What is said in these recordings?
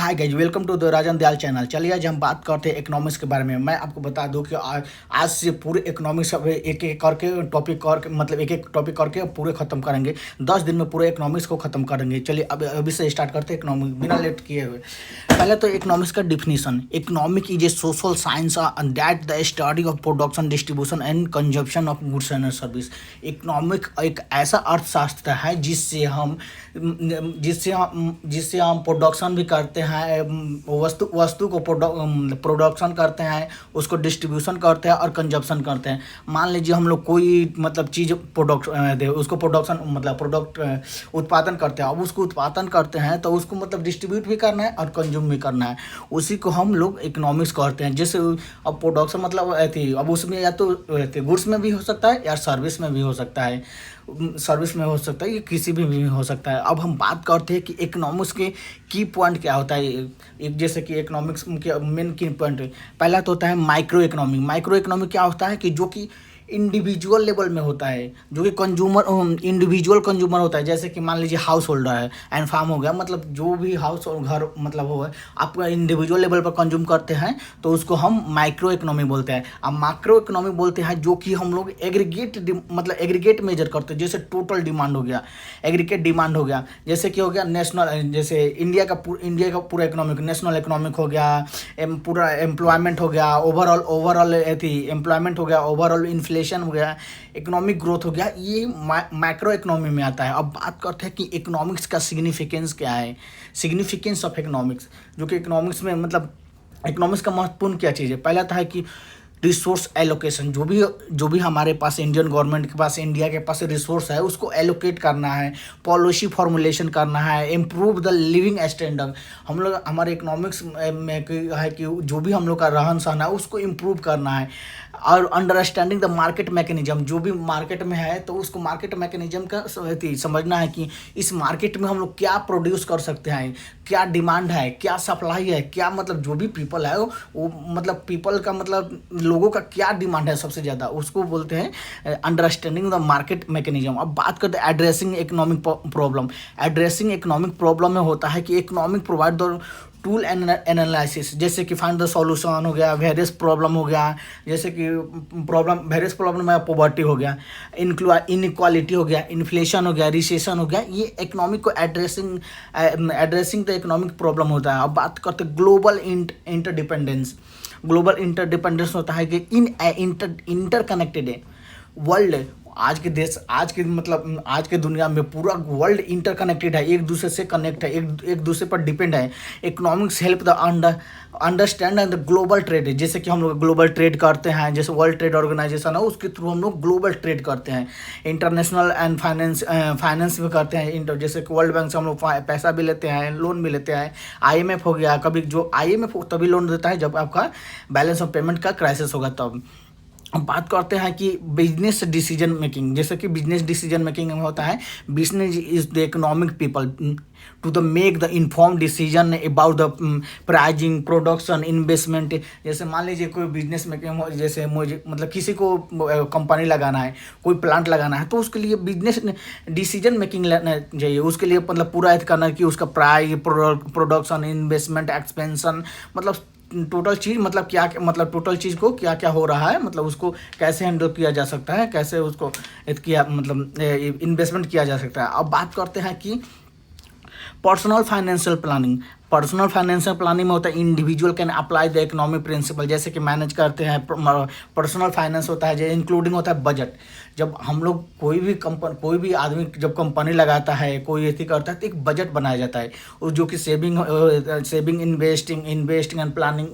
Hi guys, welcome to the Rajan Dayal channel. चलिए आज हम बात करते हैं इकोनॉमिक्स के बारे में। मैं आपको बता दूं कि आज से पूरे इकोनॉमिक्स एक एक करके टॉपिक करके मतलब एक एक टॉपिक करके पूरे ख़त्म करेंगे। 10 दिन में पूरे इकोनॉमिक्स को ख़त्म करेंगे। चलिए अब अभी से स्टार्ट करते हैं इकोनॉमिक्स बिना लेट किए हुए। पहले तो इकोनॉमिक्स का definition. Economic is a social science that the study of production, distribution and consumption of goods and service. Economic एक ऐसा अर्थशास्त्र है जिससे हम प्रोडक्शन भी करते हैं, वस्तु को प्रोडक्शन करते हैं, उसको डिस्ट्रीब्यूशन करते हैं और कंजप्शन करते हैं। मान लीजिए हम लोग कोई मतलब चीज़ उसको प्रोडक्शन मतलब प्रोडक्ट उत्पादन करते हैं। अब उसको उत्पादन करते हैं तो उसको मतलब डिस्ट्रीब्यूट भी करना है और कंज्यूम भी करना है। उसी को हम लोग इकोनॉमिक्स कहते हैं। जैसे अब प्रोडक्शन मतलब अब उसमें या तो गुड्स में भी हो सकता है या सर्विस में भी हो सकता है, ये किसी भी हो सकता है। अब हम बात करते हैं कि इकोनॉमिक्स के की पॉइंट क्या होता है। एक जैसे कि इकोनॉमिक्स के मेन की पॉइंट पहला तो होता है माइक्रो इकोनॉमिक। माइक्रो इकोनॉमिक क्या होता है कि जो कि इंडिविजुअल लेवल में होता है, जो कि इंडिविजुअल कंज्यूमर होता है। जैसे कि मान लीजिए हाउस होल्डर है एंड फार्म हो गया, मतलब जो भी हाउस और घर मतलब हो आप इंडिविजुअल लेवल पर कंज्यूम करते हैं तो उसको हम माइक्रो इकोनॉमी बोलते हैं। अब मैक्रो इकोनॉमी बोलते हैं जो कि हम लोग एग्रीगेट मेजर करते हैं। जैसे टोटल डिमांड हो गया, एग्रीगेट डिमांड हो गया। जैसे कि हो गया नेशनल, जैसे इंडिया का पूरा इकोनॉमिक, नेशनल इकोनॉमिक हो गया, पूरा एम्प्लॉयमेंट हो गया, ओवरऑल एम्प्लॉयमेंट हो गया, ओवरऑल इन्फ्लेशन हो गया, इकोनॉमिक ग्रोथ हो गया। ये मैक्रो इकोनॉमी में आता है। अब बात करते हैं कि इकोनॉमिक्स का सिग्निफिकेंस क्या है। सिग्निफिकेंस ऑफ इकोनॉमिक्स, जो कि इकोनॉमिक्स में मतलब इकोनॉमिक्स का महत्वपूर्ण क्या चीज़ है। पहला था कि रिसोर्स एलोकेशन। जो भी हमारे पास इंडियन गवर्नमेंट के पास, इंडिया के पास रिसोर्स है उसको एलोकेट करना है, पॉलिसी फॉर्मुलेशन करना है, इम्प्रूव द लिविंग स्टैंडर्ड। हम लोग हमारे इकोनॉमिक्स में है कि जो भी हम लोग का रहन सहन है उसको इम्प्रूव करना है। और अंडरस्टैंडिंग द मार्केट मैकेनिज्म, जो भी मार्केट में है तो उसको मार्केट मैकेनिज्म का समझना है कि इस मार्केट में हम लोग क्या प्रोड्यूस कर सकते हैं, क्या डिमांड है, क्या सप्लाई है, क्या मतलब जो भी पीपल है वो मतलब पीपल का मतलब लोगों का क्या डिमांड है सबसे ज़्यादा, उसको बोलते हैं अंडरस्टैंडिंग द मार्केट मैकेनिज्म। अब बात करते हैं addressing economic problem. Addressing economic problem में होता है कि economic provide the tool and analysis. जैसे कि फाइंड द सॉल्यूशन हो गया, वेरियस प्रॉब्लम हो गया, जैसे कि वेरियस प्रॉब्लम में पॉवर्टी हो गया, इनइक्वालिटी हो गया, इन्फ्लेशन हो गया, रिसेशन हो गया। ये इकोनॉमिक को एड्रेसिंग द इकोनॉमिक प्रॉब्लम होता है। अब बात करते हैं ग्लोबल इंटरडिपेंडेंस। ग्लोबल इंटरडिपेंडेंस होता है कि इंटरकनेक्टेड है वर्ल्ड। आज के दुनिया में पूरा वर्ल्ड इंटरकनेक्टेड है, एक दूसरे से कनेक्ट है, एक दूसरे पर डिपेंड है। Economics help the understand the global trade. जैसे कि हम लोग ग्लोबल ट्रेड करते हैं, जैसे वर्ल्ड ट्रेड ऑर्गेनाइजेशन है उसके थ्रू हम लोग ग्लोबल ट्रेड करते हैं। इंटरनेशनल एंड फाइनेंस भी करते हैं। जैसे कि वर्ल्ड बैंक से हम लोग पैसा भी लेते हैं, लोन भी लेते हैं। IMF हो गया, कभी जो IMF तभी लोन देता है जब आपका बैलेंस ऑफ पेमेंट का क्राइसिस होगा तब। अब बात करते हैं कि बिजनेस डिसीजन मेकिंग। जैसे कि बिजनेस डिसीजन मेकिंग में होता है business is the economic people to the make the inform decision about the pricing, production, investment. जैसे मान लीजिए कोई बिजनेस मेकिंग हो, जैसे मुझे मतलब किसी को कंपनी लगाना है, कोई प्लांट लगाना है, तो उसके लिए बिजनेस डिसीजन मेकिंग लेना चाहिए। उसके लिए मतलब पूरा करना है कि उसका प्राइस, प्रोडक्शन, इन्वेस्टमेंट, एक्सपेंशन, मतलब टोटल चीज़ मतलब क्या मतलब टोटल चीज़ को क्या क्या हो रहा है, मतलब उसको कैसे हैंडल किया जा सकता है, कैसे उसको किया मतलब इन्वेस्टमेंट किया जा सकता है। अब बात करते हैं कि personal financial planning. Personal financial planning में होता है individual can apply the economic principle. जैसे कि मैनेज करते हैं पर्सनल फाइनेंस होता है, जो इंक्लूडिंग होता है बजट। जब हम लोग कोई भी आदमी जब कंपनी लगाता है, कोई ऐसी करता है तो एक बजट बनाया जाता है, और जो कि सेविंग इन्वेस्टिंग एंड प्लानिंग,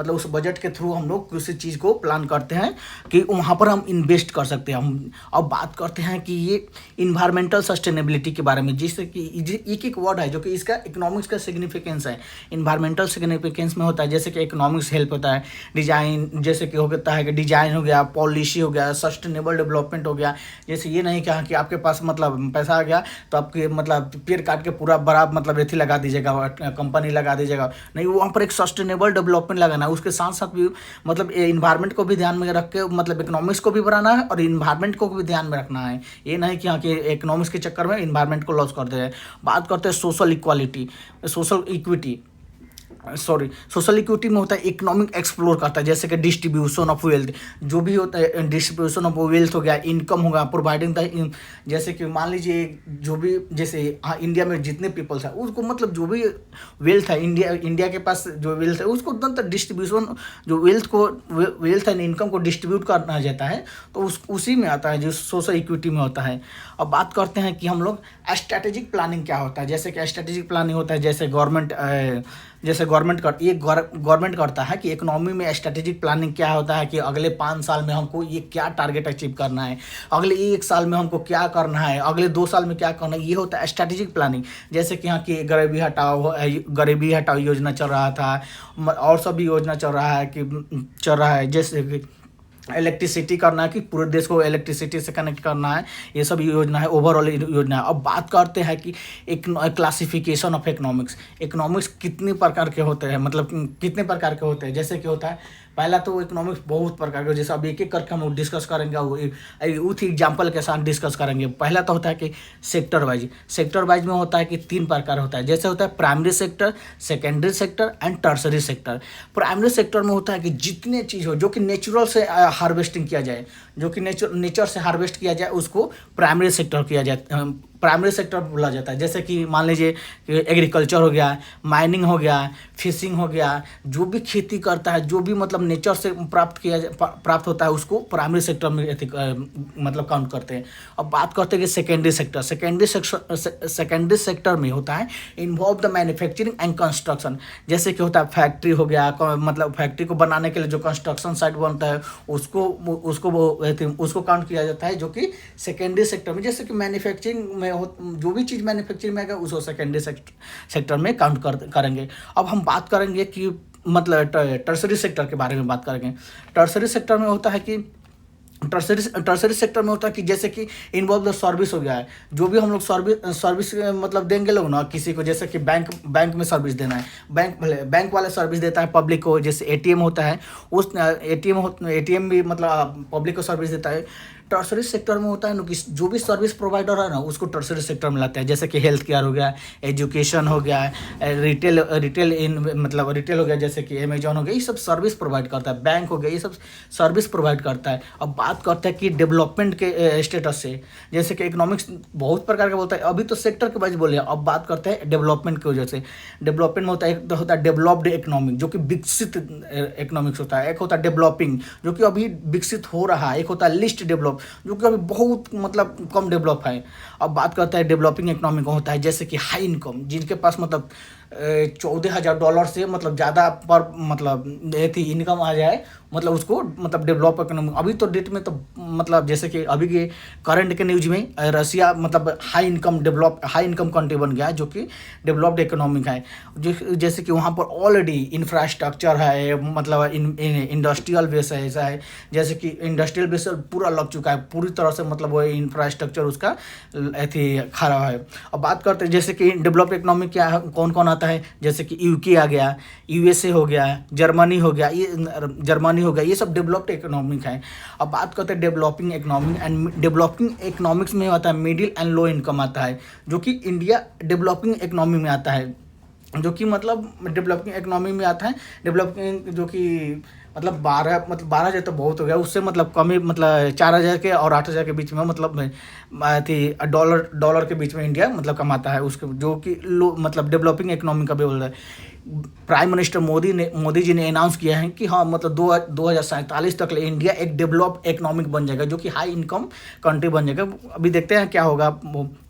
मतलब उस बजट के थ्रू हम लोग किसी चीज़ को प्लान करते हैं कि वहाँ पर हम इन्वेस्ट कर सकते हैं। हम अब बात करते हैं कि ये इन्वायरमेंटल सस्टेनेबिलिटी के बारे में, जिससे कि एक वर्ड है जो कि इसका इकोनॉमिक्स का सिग्निफिकेंस है। इन्वायरमेंटल सिग्निफिकेंस में होता है जैसे कि इकोनॉमिक्स हेल्प होता है डिजाइन, जैसे कि होता है कि डिजाइन हो गया, पॉलिसी हो गया, सस्टेनेबल डेवलपमेंट हो गया। जैसे ये नहीं कहा कि आपके पास मतलब पैसा आ गया तो आपके मतलब पेड़ काट के पूरा बड़ा मतलब रेथी लगा दीजिएगा, कंपनी लगा दीजिएगा, नहीं, वहाँ पर एक सस्टेनेबल डेवलपमेंट लगाना है। उसके साथ साथ भी मतलब इन्वायरमेंट को भी ध्यान में रख के मतलब इकोनॉमिक्स को भी बढ़ाना है और इन्वायरमेंट को भी ध्यान में रखना है। ये नहीं कि हाँ कि इकोनॉमिक्स के चक्कर में इन्वायरमेंट को लॉस कर दे। बात करते हैं social equality, social equity. Sorry, social equity में होता है इकोनॉमिक एक्सप्लोर करता है, जैसे कि डिस्ट्रीब्यूशन ऑफ वेल्थ, जो भी होता है डिस्ट्रीब्यूशन ऑफ वेल्थ हो गया, इनकम होगा, प्रोवाइडिंग द, जैसे कि मान लीजिए जो भी, जैसे हाँ इंडिया में जितने पीपल्स हैं उसको मतलब जो भी वेल्थ है, इंडिया के पास जो वेल्थ है उसको तुरंत डिस्ट्रीब्यूशन, जो वेल्थ एंड इनकम को डिस्ट्रीब्यूट करना जाता है, तो उसी में आता है जो सोशल इक्विटी में होता है। अब बात करते हैं कि हम लोग स्ट्रेटेजिक प्लानिंग क्या होता है। जैसे कि स्ट्रेटेजिक प्लानिंग होता है गवर्नमेंट करता है कि इकोनॉमी में स्ट्रेटेजिक प्लानिंग क्या होता है कि अगले 5 साल में हमको ये क्या टारगेट अचीव करना है, अगले 1 साल में हमको क्या करना है, अगले 2 साल में क्या करना है, ये होता है स्ट्रेटेजिक प्लानिंग। जैसे कि यहाँ की गरीबी हटाओ योजना चल रहा था, और सब भी योजना चल रहा है जैसे कि इलेक्ट्रिसिटी करना है कि पूरे देश को इलेक्ट्रिसिटी से कनेक्ट करना है, ये सब योजना है, ओवरऑल योजना है। अब बात करते हैं कि एक क्लासिफिकेशन ऑफ इकोनॉमिक्स कितने प्रकार के होते हैं, मतलब कितने प्रकार के होते हैं। जैसे कि होता है पहला तो इकोनॉमिक्स बहुत प्रकार के, जैसे अब एक एक करके हम डिस्कस करेंगे, उस एग्जाम्पल के साथ डिस्कस करेंगे। पहला तो होता है कि सेक्टर वाइज में होता है कि 3 प्रकार होता है। जैसे होता है primary sector, secondary sector and tertiary sector. Primary sector में होता है कि जितने चीज़ हो जो कि नेचुरल से हार्वेस्टिंग किया जाए, जो कि नेचर से हार्वेस्ट किया जाए, उसको प्राइमरी सेक्टर किया जाए, प्राइमरी सेक्टर बोला जाता है। जैसे कि मान लीजिए एग्रीकल्चर हो गया, माइनिंग हो गया, फिशिंग हो गया, जो भी खेती करता है, जो भी मतलब नेचर से प्राप्त होता है, उसको प्राइमरी सेक्टर में मतलब काउंट करते हैं। अब बात करते हैं कि सेकेंडरी सेक्टर में होता है involve the manufacturing and construction. जैसे कि होता है फैक्ट्री हो गया, मतलब फैक्ट्री को बनाने के लिए जो कंस्ट्रक्शन साइट बनता है उसको काउंट किया जाता है, जो कि सेकेंडरी सेक्टर में। जैसे कि मैन्युफैक्चरिंग में जो भी चीज़ मैन्युफैक्चरिंग में आएगा उसको सेकेंडरी सेक्टर में काउंट करेंगे। अब हम बात करेंगे कि मतलब टर्सरी सेक्टर के बारे में बात करेंगे। टर्सरी सेक्टर में होता है कि टर्सरी सेक्टर में होता है कि जैसे कि इन्वॉल्व द सर्विस हो गया है, जो भी हम लोग सर्विस मतलब देंगे लोग ना किसी को, जैसे कि बैंक में सर्विस देना है, बैंक वाला सर्विस देता है पब्लिक को। जैसे एटीएम होता है, उस एटीएम भी मतलब पब्लिक को सर्विस देता है। टर्सरी सेक्टर में होता है ना कि जो भी सर्विस प्रोवाइडर है ना उसको टर्सरी सेक्टर में लाते हैं। जैसे कि हेल्थ केयर हो गया, एजुकेशन हो गया, रिटेल हो गया, जैसे कि अमेजॉन हो गया, ये सब सर्विस प्रोवाइड करता है। बैंक हो गया, ये सब सर्विस प्रोवाइड करता है। अब बात करते हैं कि डेवलपमेंट के स्टेटस से, जैसे कि इकोनॉमिक्स बहुत प्रकार का बोलता है, अभी तो सेक्टर के बारे में बोले, अब बात करते हैं डेवलपमेंट की वजह से। डेवलपमेंट में होता है, एक तो होता है डेवलप्ड इकोनॉमिक, जो कि विकसित इकोनॉमिक्स होता है, एक होता है डेवलपिंग जो कि अभी विकसित हो रहा है, एक होता है लिस्ट डेवलप जो कि अभी बहुत मतलब कम डेवलप है। अब बात करते हैं डेवलपिंग इकोनॉमी का होता है, जैसे कि हाई इनकम, जिनके पास मतलब $14,000 से मतलब ज़्यादा पर मतलब थी इनकम आ जाए, मतलब उसको मतलब डेवलप इकोनॉमी। अभी तो डेट में तो मतलब जैसे कि अभी के करंट के न्यूज में रसिया मतलब हाई इनकम कंट्री बन गया है, जो कि डेवलप्ड इकोनॉमी है। जैसे कि वहाँ पर ऑलरेडी इंफ्रास्ट्रक्चर है, मतलब इंडस्ट्रियल बेस है, ऐसा है जैसे कि इंडस्ट्रियल बेस पूरा लग चुका है पूरी तरह से, मतलब वो इंफ्रास्ट्रक्चर उसका ऐसी खड़ा है। अब बात करते हैं जैसे कि डेवलप्ड इकोनॉमी क्या है, कौन कौन आता है, जैसे कि यूके आ गया, यूएसए हो गया, जर्मनी हो गया, ये सब डेवलप्ड इकोनॉमिक है। अब बात करते हैं developing economic and developing economics में आता है मिडिल एंड लो इनकम आता है, जो कि इंडिया डेवलपिंग इकोनॉमी में आता है, जो कि मतलब डेवलपिंग इकोनॉमी में आता है। डेवलपिंग जो कि मतलब 12,000 तो बहुत हो गया, उससे मतलब कम ही, मतलब 4,000 के और 8,000 के बीच में, मतलब थी डॉलर के बीच में इंडिया मतलब कमाता है उसके, जो कि लो मतलब डेवलपिंग इकोनॉमी का भी बोल रहा है। प्राइम मिनिस्टर मोदी जी ने अनाउंस किया है कि हाँ मतलब 2047 तक इंडिया एक डेवलप्ड इकोनॉमिक बन जाएगा, जो कि हाई इनकम कंट्री बन जाएगा। अभी देखते हैं क्या होगा,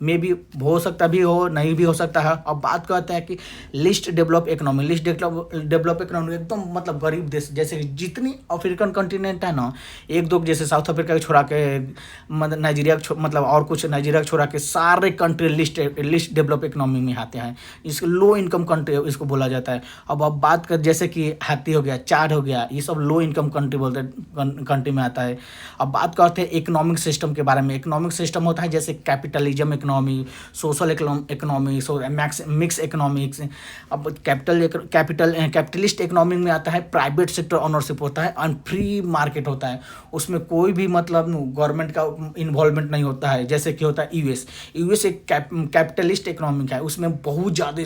मे भी हो सकता भी हो, नहीं भी हो सकता है। अब बात करते हैं कि लिस्ट डेवलप इकोनॉमी एकदम मतलब गरीब देश, जैसे जितनी अफ्रीकन कंटिनेंट है ना, एक दो जैसे साउथ अफ्रीका को छोड़ा के, मतलब नाइजीरिया मतलब और कुछ नाइजीरिया को छोड़ा के सारे कंट्री लिस्ट डेवलप इकोनॉमी में आते हैं। इसको लो इनकम कंट्री इसको बोला जाता है। अब बात कर जैसे कि हाथी हो गया, चाड हो गया, ये सब लो इनकम कंट्री बोलते हैं, कंट्री में आता है। अब बात करते हैं इकोनॉमिक सिस्टम के बारे में। इकोनॉमिक सिस्टम होता है जैसे capitalism economy, social economy, mix economics. अब कैपिटलिस्ट इकोनॉमी में आता है प्राइवेट सेक्टर ओनरशिप होता है और फ्री मार्केट होता है, उसमें कोई भी मतलब गवर्नमेंट का इन्वॉल्वमेंट नहीं होता है। जैसे कि होता है यूएस एक कैपिटलिस्ट इकोनॉमिक है, उसमें बहुत ज़्यादा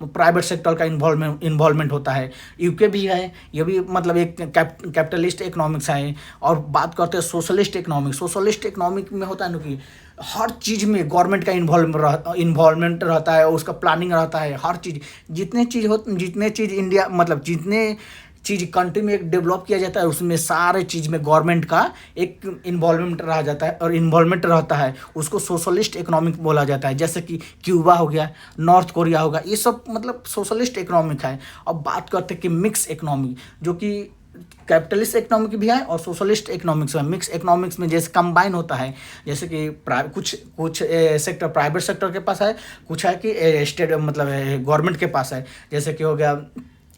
प्राइवेट सेक्टर का इन्वॉल्वमेंट इन्वॉल्वमेंट होता है। यूके भी है, ये भी मतलब एक कैपिटलिस्ट इकोनॉमिक्स है। और बात करते हैं सोशलिस्ट इकोनॉमिक्स। सोशलिस्ट इकोनॉमिक में होता है ना कि हर चीज़ में गवर्नमेंट का इन्वॉल्वमेंट रहता है, उसका प्लानिंग रहता है, हर चीज़ जितने चीज़ इंडिया मतलब जितने चीज़ कंट्री में एक डेवलप किया जाता है उसमें सारे चीज़ में गवर्नमेंट का एक इन्वॉल्वमेंट रह जाता है और इन्वॉल्वमेंट रहता है, उसको सोशलिस्ट इकोनॉमिक बोला जाता है। जैसे कि क्यूबा हो गया, नॉर्थ कोरिया होगा, ये सब मतलब सोशलिस्ट इकोनॉमिक है। अब बात करते हैं कि मिक्स इकोनॉमी, जो कि कैपिटलिस्ट इकोनॉमिक भी है और सोशलिस्ट इकोनॉमिक्स है। मिक्स इकोनॉमिक्स में जैसे कंबाइन होता है, जैसे कि कुछ सेक्टर प्राइवेट सेक्टर के पास है, कुछ है कि स्टेट मतलब गवर्नमेंट के पास है। जैसे कि हो गया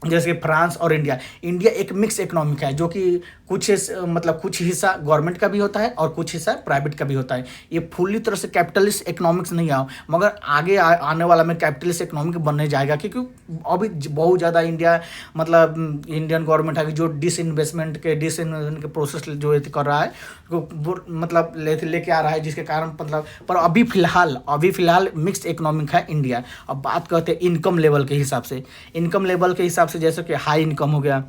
जैसे फ्रांस और इंडिया एक मिक्स इकोनॉमिक है, जो कि कुछ हिस्सा गवर्नमेंट का भी होता है और कुछ हिस्सा प्राइवेट का भी होता है। ये फुल्ली तरह से कैपिटलिस्ट इकोनॉमिक्स नहीं है, मगर आगे आने वाला में कैपिटलिस्ट इकोनॉमिक बनने जाएगा, क्योंकि अभी बहुत ज़्यादा इंडिया मतलब इंडियन गवर्नमेंट है जो डिसइन्वेस्टमेंट के प्रोसेस जो कर रहा है, मतलब लेके आ रहा है, जिसके कारण मतलब पर अभी फिलहाल मिक्स्ड इकोनॉमिक है इंडिया। अब बात करते हैं इनकम लेवल के हिसाब से जैसे कि हाई इनकम हो गया,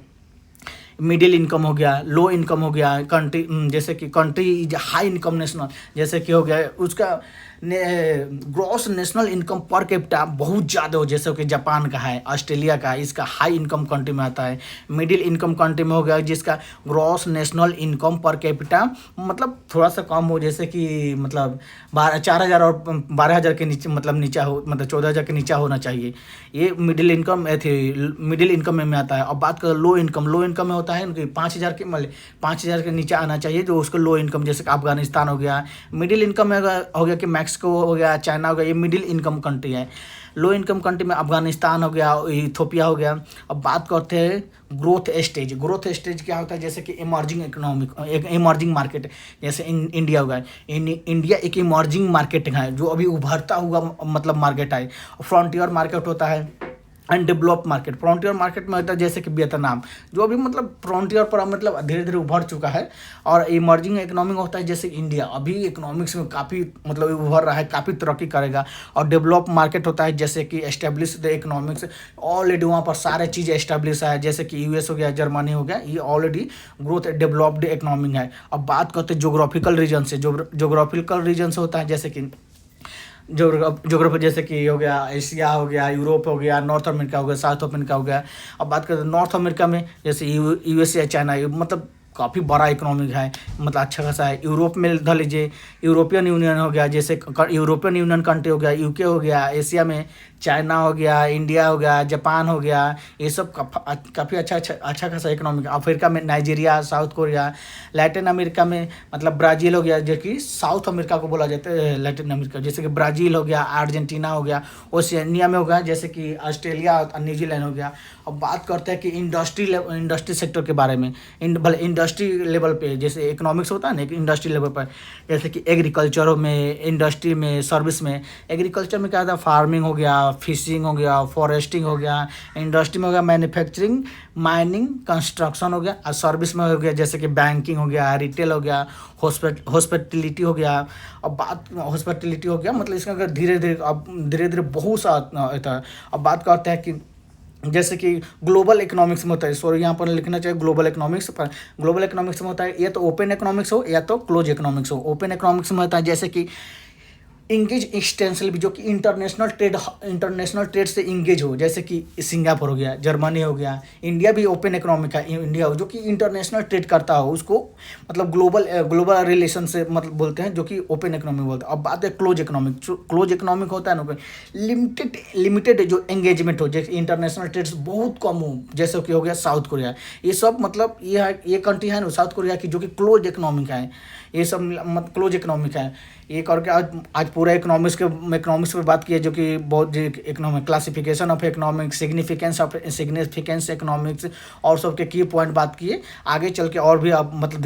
मिडिल इनकम हो गया, लो इनकम हो गया, जैसे कि कंट्री हाई इनकम नेशनल, जैसे कि हो गया उसका gross national income per capita बहुत ज़्यादा हो, जैसे कि जापान का है, ऑस्ट्रेलिया का, इसका हाई इनकम कंट्री में आता है। मिडिल इनकम कंट्री में हो गया जिसका gross national income per capita मतलब थोड़ा सा कम हो, जैसे कि मतलब 4,000 और 12,000 के नीचे मतलब 14,000 के नीचे होना चाहिए। ये मिडिल इनकम में आता है। अब बात करें लो इनकम में होता है उनकी 5,000 के नीचे आना चाहिए, जो उसको लो इनकम, जैसे कि अफगानिस्तान हो गया। मिडिल इनकम में हो गया कि मैक्सिको हो गया, चाइना हो गया, ये मिडिल इनकम कंट्री है। लो इनकम कंट्री में अफगानिस्तान हो गया, इथियोपिया हो गया। अब बात करते हैं ग्रोथ स्टेज क्या होता है, जैसे कि इमर्जिंग मार्केट, जैसे इंडिया हो गया। इंडिया एक इमर्जिंग मार्केट है, जो अभी उभरता हुआ मतलब मार्केट है। फ्रंटियर मार्केट होता है अनडेवलप्ड मार्केट। फ्रंटियर मार्केट में होता है जैसे कि वियतनाम, जो अभी मतलब फ्रंटियर पर मतलब धीरे धीरे उभर चुका है। और इमर्जिंग इकोनॉमिक होता है जैसे इंडिया, अभी इकोनॉमिक्स में काफ़ी मतलब उभर रहा है, काफ़ी तरक्की करेगा। और डेवलप मार्केट होता है जैसे कि एस्टेब्लिश्ड इकोनॉमिक्स, ऑलरेडी वहाँ पर सारे चीज़ें एस्टेब्लिश है, जैसे कि यूएस हो गया, जर्मनी हो गया, ये ऑलरेडी ग्रोथ डेवलप्ड इकोनॉमिक है। अब बात करते हैं जोग्राफिकल रीजन से होता है, जैसे कि जोग्राफी जैसे कि हो गया एशिया हो गया, यूरोप हो गया, नॉर्थ अमेरिका हो गया, साउथ अमेरिका हो गया। अब बात करते हैं नॉर्थ अमेरिका में, जैसे यूएसए, चाइना, मतलब काफ़ी बड़ा इकोनॉमिक है, मतलब अच्छा खासा है। यूरोप में धर लीजिए यूरोपियन यूनियन हो गया, जैसे यूरोपियन यूनियन कंट्री हो गया, यूके हो गया। एशिया में चाइना हो गया, इंडिया हो गया, जापान हो गया, ये सब काफ़ी अच्छा खासा इकोनॉमिक। अफ्रीका में Nigeria, south Korea. Latin America में मतलब ब्राज़ील हो गया, जो कि साउथ अमेरिका को बोला जाता है लैटिन अमेरिका, जैसे कि ब्राज़ील हो गया, अर्जेंटीना हो गया। ओशिनिया में हो गया जैसे कि ऑस्ट्रेलिया और न्यूजीलैंड हो गया। अब बात करते हैं कि इंडस्ट्री सेक्टर के बारे में, इंडस्ट्री लेवल पे, जैसे इकोनॉमिक्स होता है ना, इंडस्ट्री लेवल पर, जैसे कि एग्रीकल्चर में, इंडस्ट्री में, सर्विस में। एग्रीकल्चर में क्या था, फार्मिंग हो गया, फिशिंग हो गया, फॉरेस्टिंग हो गया। इंडस्ट्री में हो गया मैन्युफैक्चरिंग, माइनिंग, कंस्ट्रक्शन हो गया। और सर्विस में हो गया जैसे कि बैंकिंग हो गया, रिटेल हो गया, हॉस्पिटलिटी हो गया। अब बात हॉस्पिटलिटी हो गया मतलब इसका अगर धीरे धीरे बहुत सा होता है। अब बात करते हैं कि जैसे कि ग्लोबल इकोनॉमिक्स में होता है, सॉरी यहाँ पर लिखना चाहिए ग्लोबल इकोनॉमिक्स पर। ग्लोबल इकोनॉमिक्स में होता है या तो ओपन इकोनॉमिक्स हो या तो क्लोज इकोनॉमिक्स हो। ओपन इकोनॉमिक्स में होता है जैसे कि इंगेज एक्सटेंसिवली, जो कि इंटरनेशनल ट्रेड से इंगेज हो, जैसे कि सिंगापुर हो गया, जर्मनी हो गया। इंडिया भी ओपन इकोनॉमिक है, इंडिया हो जो कि इंटरनेशनल ट्रेड करता हो, उसको मतलब ग्लोबल रिलेशन से मतलब बोलते हैं, जो कि ओपन इकोनॉमिक बोलते हैं। अब बात है क्लोज इकोनॉमिक होता है ना, लिमिटेड जो एंगेजमेंट हो, जैसे इंटरनेशनल ट्रेड बहुत कम हो, जैसे कि हो गया साउथ कोरिया। ये सब मतलब ये कंट्री है ना साउथ कोरिया की, जो कि क्लोज इकोनॉमिक है। ये सब मतलब क्लोज इकोनॉमिक है। ये करके आज पूरा इकोनॉमिक्स पे बात की है, जो कि बहुत economic classification of economics, significance economics और सबके की पॉइंट बात किए। आगे चल के और भी आप मतलब